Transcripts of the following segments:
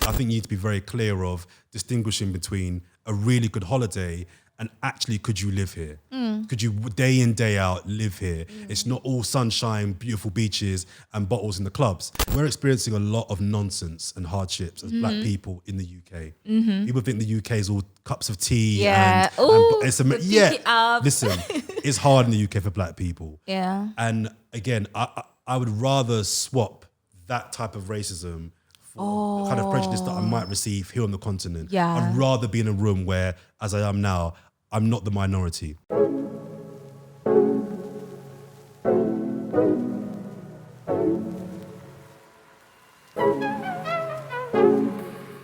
I think you need to be very clear of distinguishing between a really good holiday and actually, could you live here? Could you day in, day out live here? It's not all sunshine, beautiful beaches and bottles in the clubs. We're experiencing a lot of nonsense and hardships as black people in the UK. People think the UK is all cups of tea. Yeah. Listen, it's hard in the UK for black people. Yeah. And again, I would rather swap that type of racism for the kind of prejudice that I might receive here on the continent. Yeah. I'd rather be in a room where, as I am now, I'm not the minority.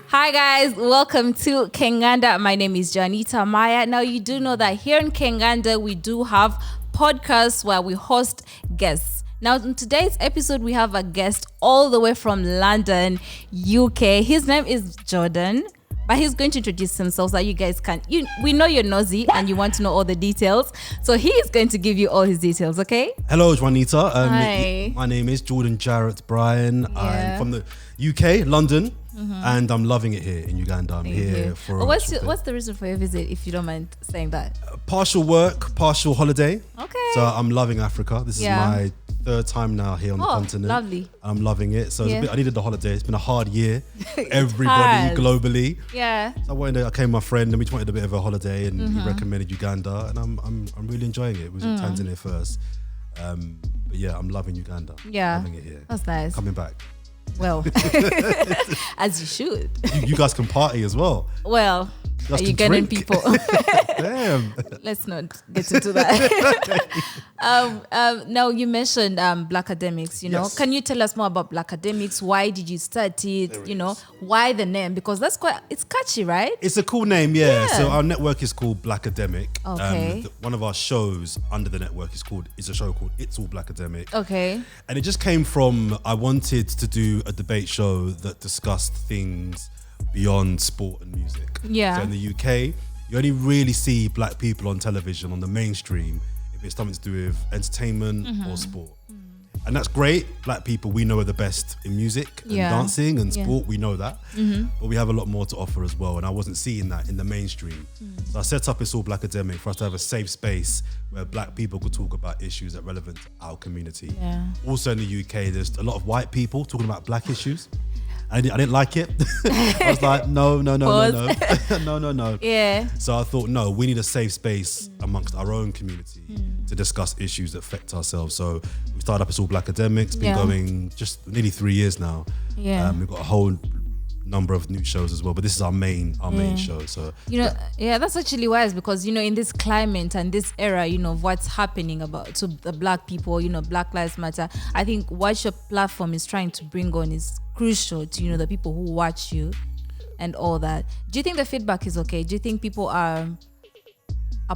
Hi guys, welcome to Kenganda. My name is Janita Maya. Now you do know that here in Kenganda we do have podcasts where we host guests. Now in today's episode we have a guest all the way from London, UK. His name is Jordan. But he's going to introduce himself so that you guys can, we know you're nosy and you want to know all the details. So he is going to give you all his details, okay? Hello, Juanita. Hi. My name is Jordan Jarrett Bryan. Yeah. I'm from the UK, London, and I'm loving it here in Uganda. I'm here for what's the reason for your visit, if you don't mind saying that? Partial work, partial holiday. Okay. So I'm loving Africa. This is my third time now here on the continent. Lovely. I'm loving it. So I needed the holiday. It's been a hard year. Everybody globally. Yeah. So I came with my friend and we just wanted a bit of a holiday and he recommended Uganda and I'm really enjoying it. It was in Tanzania first. But yeah, I'm loving Uganda. Yeah. Loving it here. That's nice. Coming back. Well, as you should. You guys can party as well. Well, are you getting people? Damn. Let's not get into that. Now you mentioned Blakademiks, Yes. Can you tell us more about Blakademiks? Why did you start it? Why the name? Because it's catchy, right? It's a cool name, yeah. So our network is called Blakademik. Okay. One of our shows under the network is a show called It's All Blakademik. Okay. And it just came from, I wanted to do a debate show that discussed things beyond sport and music. Yeah. So in the UK, you only really see black people on television on the mainstream if it's something to do with entertainment or sport. And that's great. Black people, we know are the best in music and dancing and sport. We know that. But we have a lot more to offer as well. And I wasn't seeing that in the mainstream. So I set up It's All Blakademik for us to have a safe space where black people could talk about issues that are relevant to our community. Yeah. Also in the UK, there's a lot of white people talking about black issues. I didn't like it. I was like, no. No. Yeah. So I thought, no, we need a safe space amongst our own community to discuss issues that affect ourselves. So we started up It's All Blakademik. It's been going just nearly 3 years now. Yeah. We've got a whole number of new shows as well, but this is our main show. So that's actually wise because in this climate and this era, of what's happening to the black people, Black Lives Matter. I think what your platform is trying to bring on is crucial to the people who watch you and all that. Do you think the feedback is okay? Do you think people are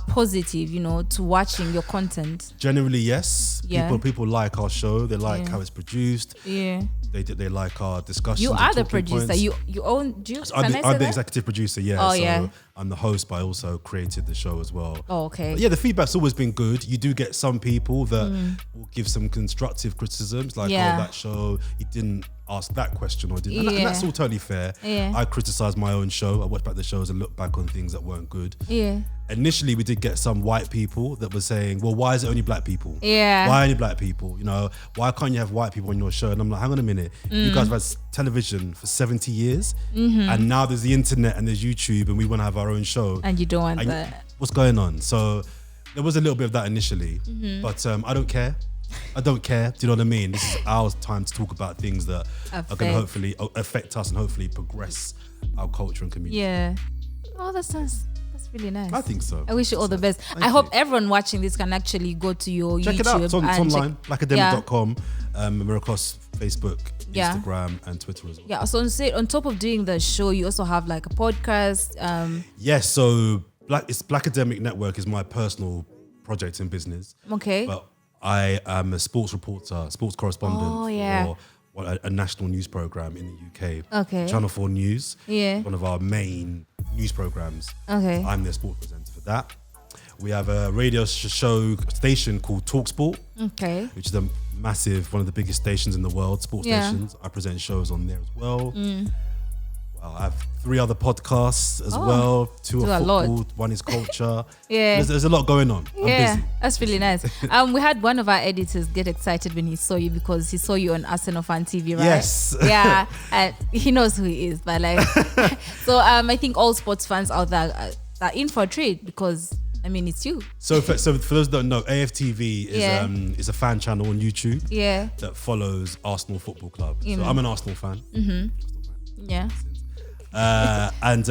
positive, to watching your content? Generally, yes. Yeah. People like our show. They like how it's produced. Yeah. They like our discussions. You are the talking producer. points. You own. I'm the executive producer. Yeah. Oh, so yeah. I'm the host, but I also created the show as well. Oh, okay. But yeah, the feedback's always been good. You do get some people that will give some constructive criticisms, like, oh, that show, you didn't ask that question or didn't. And that's all totally fair. Yeah. I criticize my own show. I watch back the shows and look back on things that weren't good. Yeah. Initially, we did get some white people that were saying, well, why is it only black people? Yeah. Why only black people? Why can't you have white people on your show? And I'm like, hang on a minute. You guys have had television for 70 years and now there's the internet and there's YouTube and we want to have our own show. And you don't want that. What's going on? So there was a little bit of that initially, but I don't care. I don't care. Do you know what I mean? This is our time to talk about things that are going to hopefully affect us and hopefully progress our culture and community. Yeah. Oh, that's nice. That's really nice. I think so. I wish you all the best. I hope everyone watching this can actually go to your check YouTube. It out. It's online. Blakademik.com. We're across Facebook, Instagram, and Twitter as well. Yeah. So on top of doing the show, you also have like a podcast. Yes. So Blakademik Network is my personal project in business. Okay. But I am a sports reporter, sports correspondent for a national news program in the UK. Okay. Channel 4 News. Yeah. One of our main news programs. Okay. I'm the sports presenter for that. We have a radio show station called TalkSport. Okay. Which is one of the biggest stations in the world, sports stations. I present shows on there as well. 3 other podcasts as well. 2 are football, 1 is culture. There's a lot going on. I'm busy. That's really nice. We had one of our editors get excited when he saw you because he saw you on Arsenal Fan TV, right? Yes. Yeah, and he knows who he is, but like, so I think all sports fans out there are in for a treat because I mean it's you. So for those that don't know, AFTV is a fan channel on YouTube. That follows Arsenal Football Club. So I'm an Arsenal fan. Yeah. And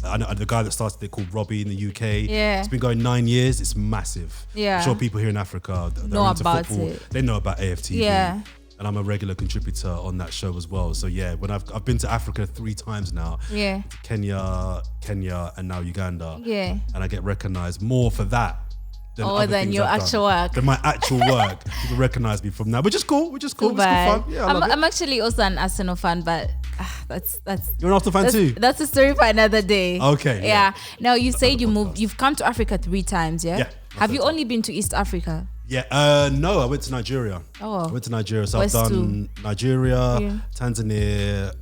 I know the guy that started it called Robbie in the UK. It's been going 9 years. It's massive. I'm sure people here in Africa that know are into about football, it. they know about AFTV. And I'm a regular contributor on that show as well. So when I've been to Africa 3 times now. Kenya, and now Uganda. And I get recognised more for that. Than your actual work. Than my actual work. People recognise me from that, which is cool. It's good fun. Yeah, I'm actually also an Arsenal fan, but that's you're an Arsenal fan too. That's a story for another day. Okay. Yeah. Now you said you've come to Africa 3 times, yeah? Have you only been to East Africa? No, I went to Nigeria. I went to Nigeria, so I've done Nigeria, Tanzania,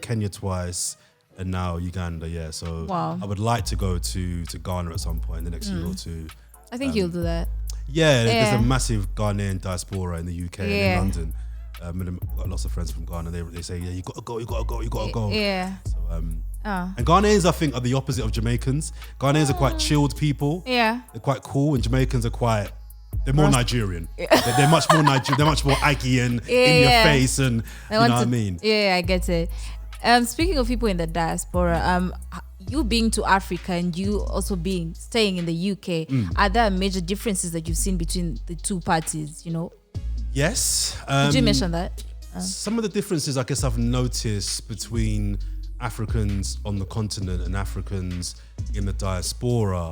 Kenya twice, and now Uganda. So I would like to go to Ghana at some point in the next year or 2. I think you'll do that. There's a massive Ghanaian diaspora in the UK and in London. I've got lots of friends from Ghana. They say, you gotta go. So, and Ghanaians, I think, are the opposite of Jamaicans. Ghanaians are quite chilled people. They're quite cool, and Jamaicans are they're more Nigerian. They're much more Nigerian. They're much more Aggie and in your face, and you know what I mean. I get it. Speaking of people in the diaspora, you being to Africa and you also staying in the UK, are there major differences that you've seen between the 2 parties? Yes. Did you mention that? Some of the differences I guess I've noticed between Africans on the continent and Africans in the diaspora.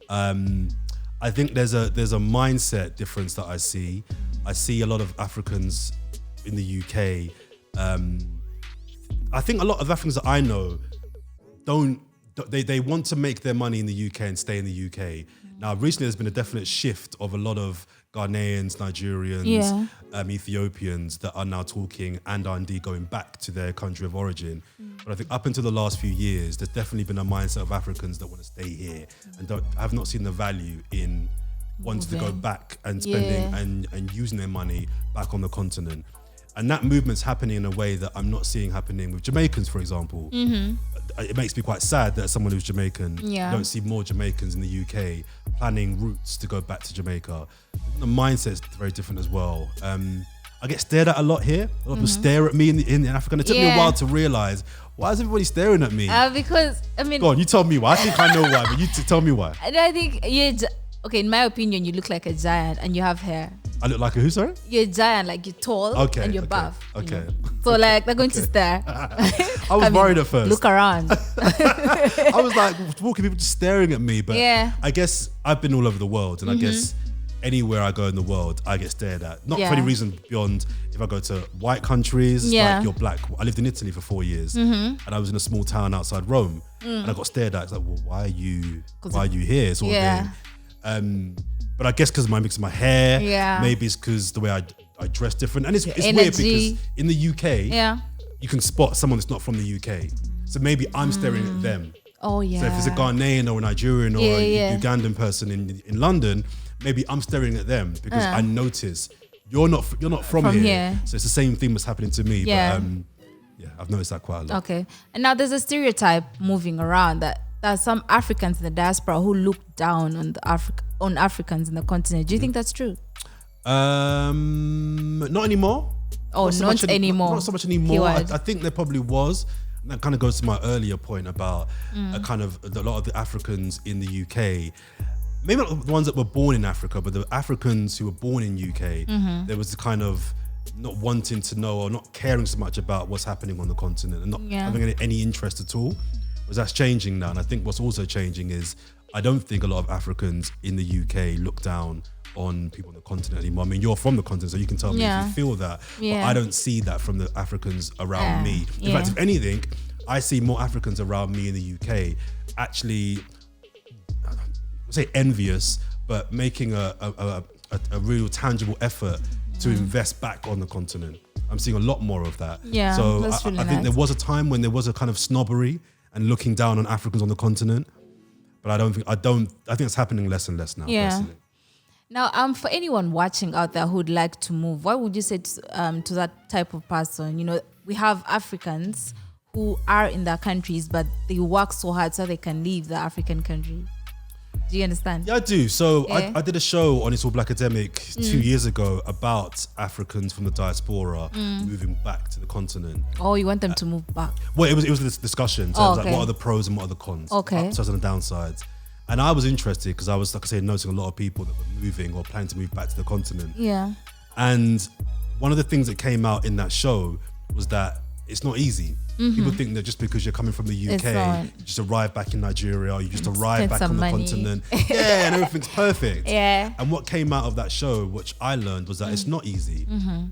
I think there's a mindset difference that I see. I see a lot of Africans in the UK. I think a lot of Africans that I know they want to make their money in the UK and stay in the UK. Now, recently there's been a definite shift of a lot of Ghanaians, Nigerians, Ethiopians that are now talking and are indeed going back to their country of origin. But I think up until the last few years, there's definitely been a mindset of Africans that want to stay here and have not seen the value in wanting to go back and spending and using their money back on the continent. And that movement's happening in a way that I'm not seeing happening with Jamaicans, for example. It makes me quite sad that as someone who's Jamaican, you don't see more Jamaicans in the UK planning routes to go back to Jamaica. The mindset's very different as well. I get stared at a lot here. A lot of people stare at me in Africa. And it took me a while to realise, why is everybody staring at me? Because, I mean... Go on, you tell me why. I think I know why, but you tell me why. I think, in my opinion, you look like a giant and you have hair. I look like a who, sorry? You're a giant, like you're tall and you're buff. Okay. So like they're going to stare. I was worried at first. Look around. I was like walking, people just staring at me. But I guess I've been all over the world, and I guess anywhere I go in the world, I get stared at. Not for any reason beyond if I go to white countries, like you're black. I lived in Italy for 4 years, and I was in a small town outside Rome, and I got stared at. It's like, well, why are you here? Sort of thing. But I guess because of my mix of my hair, maybe it's because the way I dress different. And it's weird because in the UK, you can spot someone that's not from the UK. So maybe I'm staring at them. Oh, yeah. So if it's a Ghanaian or a Nigerian or a Ugandan person in London, maybe I'm staring at them because I notice you're not from here. So it's the same thing that's happening to me. But I've noticed that quite a lot. Okay. And now there's a stereotype moving around that there are some Africans in the diaspora who look down on Africans in the continent. Do you think that's true? Not anymore. Oh, not anymore. Not so much anymore. I think there probably was. And that kind of goes to my earlier point about a lot of the Africans in the UK. Maybe not the ones that were born in Africa, but the Africans who were born in UK, there was the kind of not wanting to know or not caring so much about what's happening on the continent and not having any interest at all. Because that's changing now. And I think what's also changing is I don't think a lot of Africans in the UK look down on people on the continent anymore. I mean, you're from the continent, so you can tell me if you feel that. But I don't see that from the Africans around me. In fact, if anything, I see more Africans around me in the UK actually, I don't say envious, but making a real tangible effort to invest back on the continent. I'm seeing a lot more of that. Yeah, so that's really I think there was a time when there was a kind of snobbery and looking down on Africans on the continent. But I think it's happening less and less now. Yeah. Personally. Now, for anyone watching out there who'd like to move, what would you say to that type of person? You know, we have Africans who are in their countries, but they work so hard so they can leave the African country. Do you understand? Yeah, I do. So I did a show on It's All Blakademik 2 years ago about Africans from the diaspora moving back to the continent. Oh, you want them to move back? Well, it was this discussion. So it was like, what are the pros and what are the cons? Okay. Upsides and the downsides. And I was interested because I was, like I say, noticing a lot of people that were moving or planning to move back to the continent. Yeah. And one of the things that came out in that show was that it's not easy. People think that just because you're coming from the UK, you just arrive back in Nigeria, or you just arrive back on the continent. Yeah, and everything's perfect. Yeah. And what came out of that show, which I learned, was that it's not easy.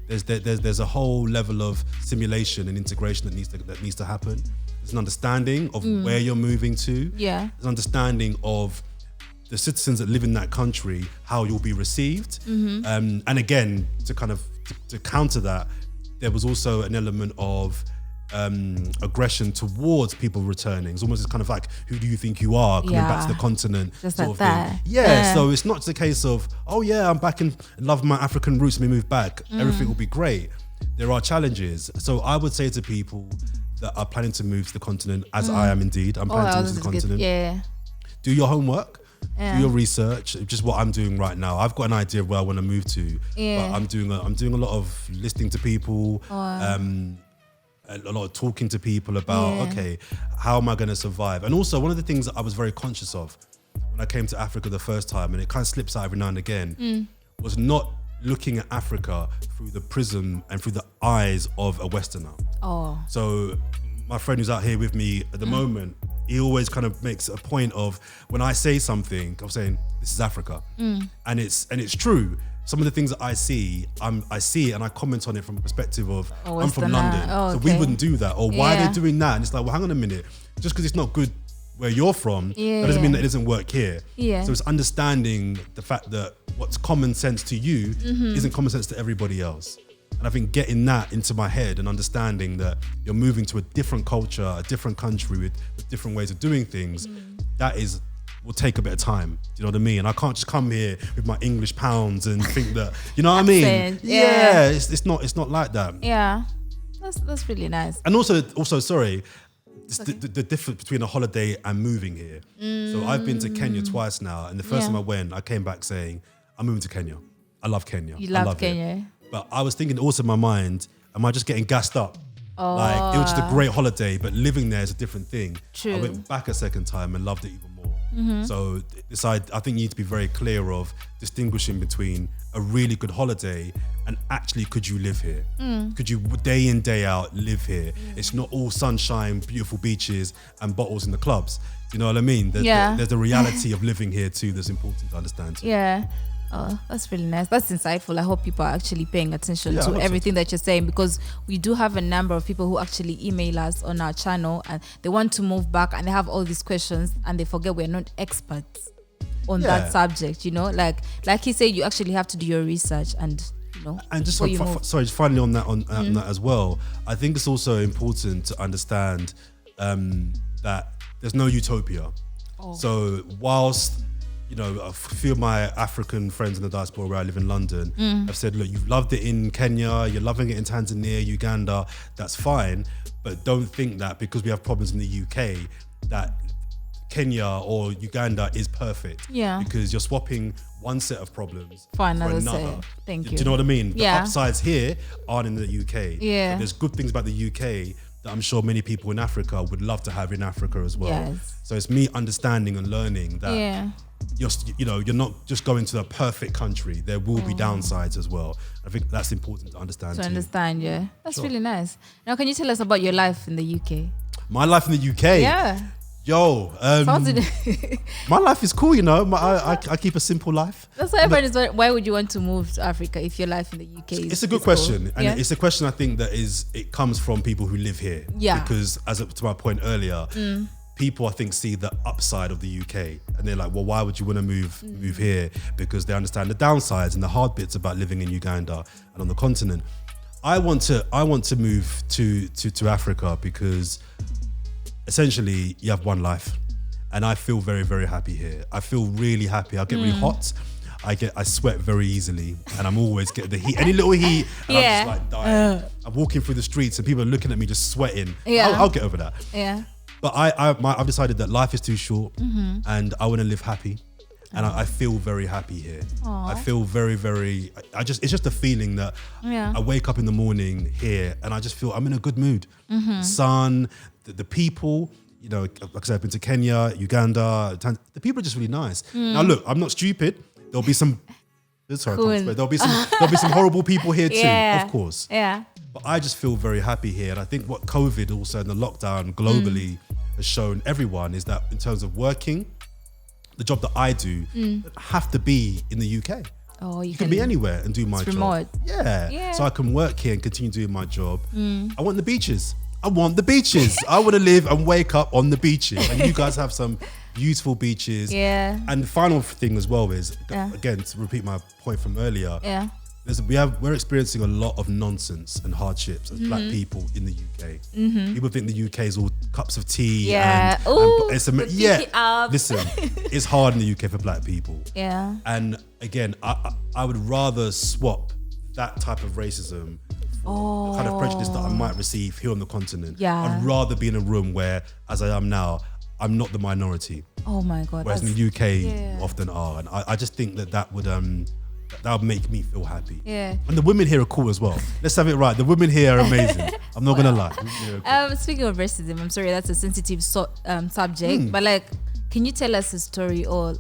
There's a whole level of simulation and integration that needs to happen. There's an understanding of where you're moving to. Yeah. There's an understanding of the citizens that live in that country, how you'll be received. And again, to counter that, there was also an element of aggression towards people returning. It's almost kind of like, who do you think you are coming back to the continent? Just sort like of that. thing. Yeah, so it's not just a case of, oh yeah, I'm back and love my African roots, let me move back. Everything will be great. There are challenges. So I would say to people that are planning to move to the continent, as I am indeed, I'm planning to move to the continent. Yeah. Do your homework. Do your research, just what I'm doing right now. I've got an idea of where I want to move to, but I'm doing a lot of listening to people, a lot of talking to people about, okay, how am I going to survive? And also, one of the things that I was very conscious of when I came to Africa the first time, and it kind of slips out every now and again, was not looking at Africa through the prism and through the eyes of a Westerner. So my friend who's out here with me at the moment, he always kind of makes a point of, when I say something, I'm saying, this is Africa. And it's true. Some of the things that I see it and I comment on it from a perspective of, I'm from London, so we wouldn't do that. Or why are they doing that? And it's like, well, hang on a minute. Just because it's not good where you're from, that doesn't mean that it doesn't work here. So it's understanding the fact that what's common sense to you isn't common sense to everybody else. And I think getting that into my head and understanding that you're moving to a different culture, a different country with different ways of doing things, will take a bit of time. Do you know what I mean? And I can't just come here with my English pounds and think that, you know what I mean? Yeah, it's not like that. Yeah, that's really nice. And also, sorry, the difference between a holiday and moving here. So I've been to Kenya twice now, and the first time I went, I came back saying, I'm moving to Kenya. I love Kenya. You love Kenya. It. But I was thinking also in my mind, am I just getting gassed up? Like, it was just a great holiday, but living there is a different thing. True. I went back a second time and loved it even more. So I think you need to be very clear of distinguishing between a really good holiday and actually, could you live here? Could you day in, day out live here? It's not all sunshine, beautiful beaches and bottles in the clubs. Do you know what I mean? There's a reality of living here too that's important to understand too. Yeah. Oh, that's really nice. That's insightful. I hope people are actually paying attention to everything that you're saying, because we do have a number of people who actually email us on our channel and they want to move back and they have all these questions and they forget we're not experts on that subject, you know? Like he said, you actually have to do your research and, you know. And just just finally on that as well, I think it's also important to understand that there's no utopia. So whilst, you know, a few of my African friends in the diaspora where I live in London have said, look, you've loved it in Kenya, you're loving it in Tanzania, Uganda, that's fine. But don't think that because we have problems in the UK, that Kenya or Uganda is perfect. Yeah. Because you're swapping one set of problems for another. Thank you. Do you know what I mean? The upsides here aren't in the UK. Yeah. But there's good things about the UK that I'm sure many people in Africa would love to have in Africa as well. Yes. So it's me understanding and learning that you're not just going to a perfect country. There will be downsides as well. I think that's important to understand. That's really nice. Now, can you tell us about your life in the UK? My life in the UK? Yeah. Yo, my life is cool, you know. I keep a simple life. That's why everyone is. Why would you want to move to Africa if your life in the UK is? It's a good question, cool. And it's a question I think that it comes from people who live here. Yeah. Because to my point earlier, people I think see the upside of the UK, and they're like, well, why would you want to move here? Because they understand the downsides and the hard bits about living in Uganda and on the continent. I want to move to Africa because essentially you have one life, and I feel very, very happy here. I feel really happy. I get really hot. I sweat very easily, and I'm always getting the heat. Any little heat, and I'm just like dying. I'm walking through the streets, and people are looking at me just sweating. Yeah. I'll get over that. Yeah. But I've decided that life is too short, and I want to live happy, and I feel very happy here. Aww. I feel very, very. It's just a feeling that I wake up in the morning here, and I just feel I'm in a good mood. The sun, the people. You know, like I said, I've been to Kenya, Uganda. The people are just really nice. Now, look, I'm not stupid. There'll be some. Sorry, Cool. there'll be some horrible people here too, of course. Yeah. But I just feel very happy here, and I think what COVID also and the lockdown globally has shown everyone is that in terms of working, the job that I do have to be in the UK. Oh, you can be anywhere and do my job. remote. Yeah. So I can work here and continue doing my job. I want the beaches. I want the beaches. I want to live and wake up on the beaches. And you guys have some beautiful beaches. Yeah. And the final thing as well is, again, to repeat my point from earlier, we're experiencing a lot of nonsense and hardships as black people in the UK. People think the UK is all cups of tea. Yeah. Listen, it's hard in the UK for black people. Yeah. And again, I would rather swap that type of racism for the kind of prejudice that I might receive here on the continent. Yeah. I'd rather be in a room where, as I am now, I'm not the minority. Oh my God. Whereas in the UK, you often are. And I just think that would make me feel happy. Yeah. And the women here are cool as well. Let's have it right. The women here are amazing. I'm not gonna lie. Speaking of racism, I'm sorry, that's a sensitive subject. But like, can you tell us a story, or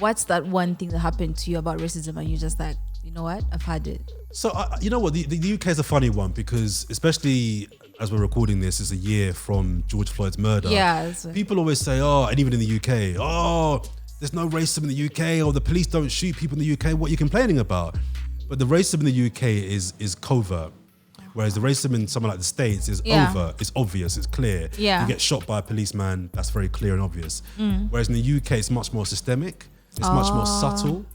what's that one thing that happened to you about racism and you're just like, you know what, I've had it? So you know what, the UK is a funny one because especially as we're recording this, it's a year from George Floyd's murder. Yeah. People always say, and even in the UK, there's no racism in the UK, or the police don't shoot people in the UK. What are you complaining about? But the racism in the UK is covert. Whereas the racism in somewhere like the States is overt, it's obvious, it's clear. Yeah. You get shot by a policeman, that's very clear and obvious. Whereas in the UK, it's much more systemic, it's much more subtle.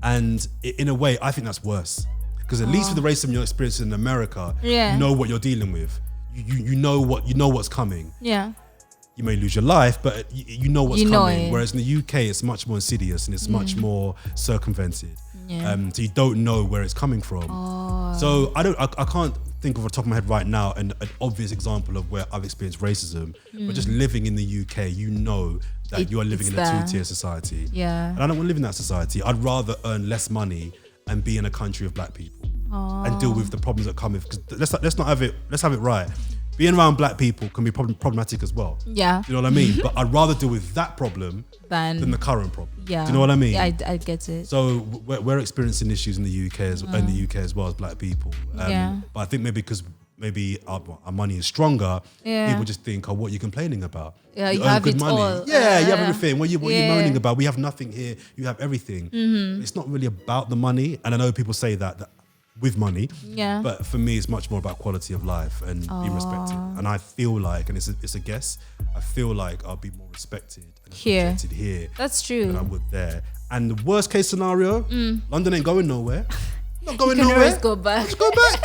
And in a way, I think that's worse. Because at least with the racism you're experiencing in America, you know what you're dealing with. You know what's coming. Yeah. You may lose your life, but you know what's coming. Whereas in the UK, it's much more insidious and it's much more circumvented. Yeah. So you don't know where it's coming from. So I can't think of off the top of my head right now an obvious example of where I've experienced racism. But just living in the UK, you know that you are living in a two-tier society. Yeah. And I don't want to live in that society. I'd rather earn less money and be in a country of black people and deal with the problems that come with. Because let's have it right. Being around black people can be problematic as well. Yeah. You know what I mean? But I'd rather deal with that problem than the current problem. Yeah. Do you know what I mean? Yeah, I get it. So we're experiencing issues in the UK as well as black people. But I think maybe because our money is stronger, people just think, what are you complaining about? Yeah, you have good money. All. You have everything. What are you moaning about? We have nothing here. You have everything. It's not really about the money. And I know people say that with money, but for me it's much more about quality of life and being respected. And I feel like, and it's a guess, I feel like I'll be more respected and protected here. That's true. Than I would there. And the worst case scenario, London ain't going nowhere. Not going nowhere. Always go back. Just go back.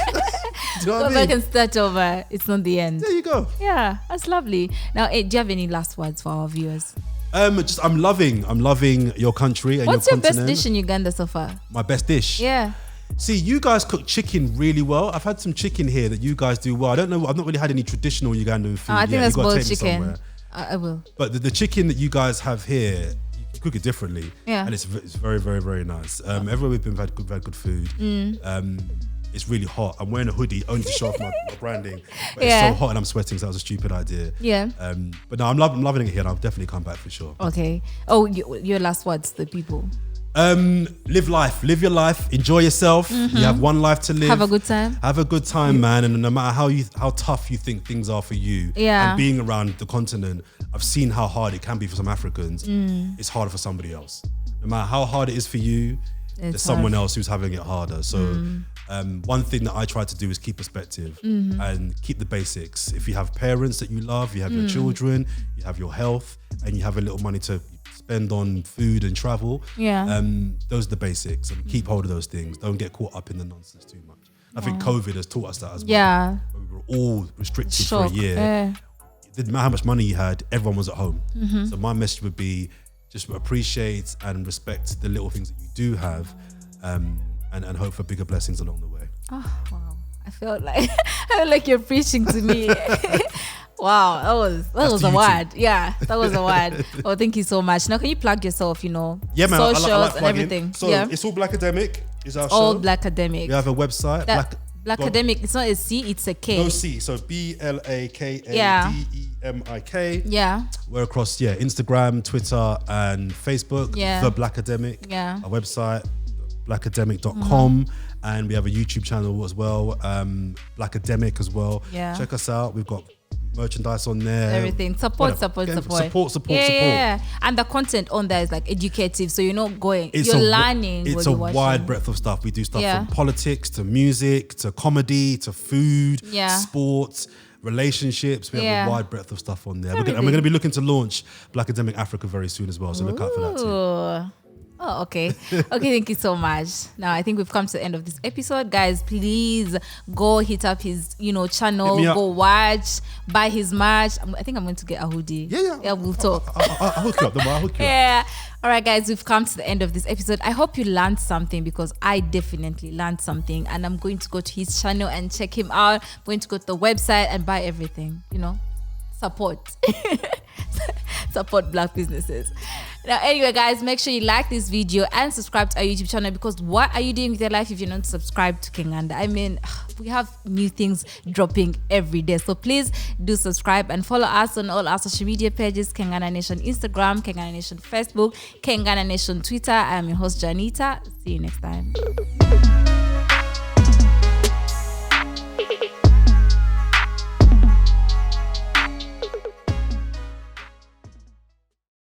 Go back and start over. It's not the end. There you go. Yeah, that's lovely. Now, do you have any last words for our viewers? I'm loving your country and What's your your best dish in Uganda so far? My best dish? Yeah. See, you guys cook chicken really well. I've had some chicken here that you guys do well. I don't know. I've not really had any traditional Ugandan food. I think that's boiled chicken. I will. But the chicken that you guys have here, you cook it differently. Yeah. And it's very, very, very nice. Everywhere we've been, we've had good food. It's really hot. I'm wearing a hoodie only to show off my branding. But it's so hot and I'm sweating, so that was a stupid idea. Yeah. But no, I'm loving it here and I'll definitely come back for sure. Okay. Oh, your last words to the people. Live your life, enjoy yourself. You have one life to live. Have a good time, man. And no matter how tough you think things are for you, and being around the continent, I've seen how hard it can be for some Africans. It's harder for somebody else. No matter how hard it is for you, there's someone else who's having it harder. So one thing that I try to do is keep perspective and keep the basics. If you have parents that you love, you have your children, you have your health, and you have a little money to spend on food and travel. Those are the basics, and keep hold of those things. Don't get caught up in the nonsense too much. I think COVID has taught us that as well. We were all restricted for a year. it didn't matter how much money you had, everyone was at home. So my message would be just appreciate and respect the little things that you do have, and hope for bigger blessings along the way. Oh, wow. I felt like you're preaching to me. Wow, that was a word. Yeah, that was a word. Oh, thank you so much. Now, can you plug yourself, Yeah, man, socials I like and everything? So it's all Blakademik is our all show. Blakademik. We have a website. Blakademik, it's not a C, it's a K. No C, so Blakademik. Yeah. We're across Instagram, Twitter, and Facebook. Yeah. The Blakademik. Yeah. Our website, blakademik.com, and we have a YouTube channel as well, Blakademik as well. Yeah. Check us out. We've got merchandise on there. Everything. Support. Yeah. And the content on there is like educative, so you're not going. You're learning. It's a wide breadth of stuff. We do stuff from politics to music to comedy to food, sports, relationships. We have a wide breadth of stuff on there. And we're going to be looking to launch Blakademik Africa very soon as well. So look out for that too. Oh, okay. Okay, thank you so much. Now, I think we've come to the end of this episode. Guys, please go hit up his, channel. Go watch, buy his merch. I think I'm going to get a hoodie. Yeah, we'll talk. I'll hook you up. I'll hook you up. Yeah. All right, guys, we've come to the end of this episode. I hope you learned something, because I definitely learned something. And I'm going to go to his channel and check him out. I'm going to go to the website and buy everything, Support. Support Black businesses. Now, anyway, guys, make sure you like this video and subscribe to our YouTube channel, because what are you doing with your life if you're not subscribed to Kenganda? I mean, we have new things dropping every day. So please do subscribe and follow us on all our social media pages: Kenganda Nation Instagram, Kenganda Nation Facebook, Kenganda Nation Twitter. I'm your host, Janita. See you next time.